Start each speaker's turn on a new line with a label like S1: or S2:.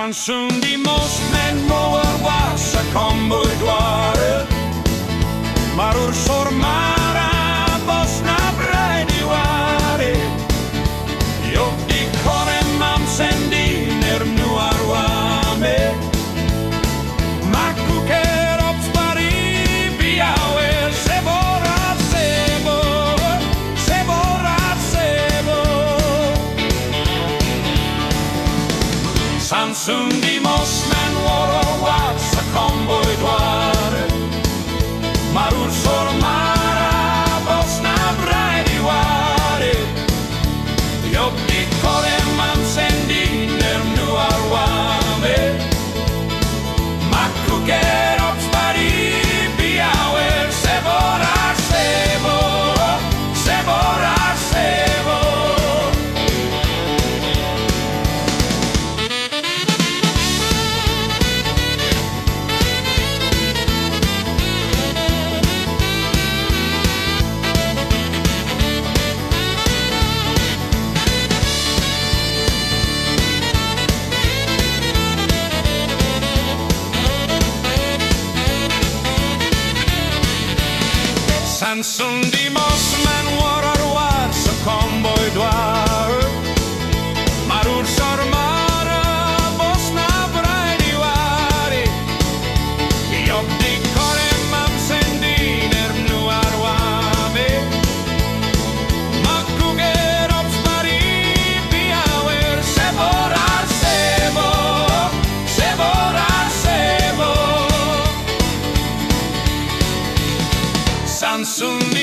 S1: Sansundimos men moer wasa komboidoare Marur sormara bosna braidiware Yok di kore mamsendi ner nuarwame Makuker opspari biawe sebora sebo sebora sebo Sansundimos men moer wasa komboidoare Marur sormara bosna braidiware Yok di kore mamsendi ner nuarwame Makuker opspari biawe sebora sebo sebora sebo Sansundimos men warar wasa komboidoare Marur sormara bosna braidiware Yok di kore mamsendi ner nuarwame Makuger opspari biawer sebora sebo sebora sebo Sansundimos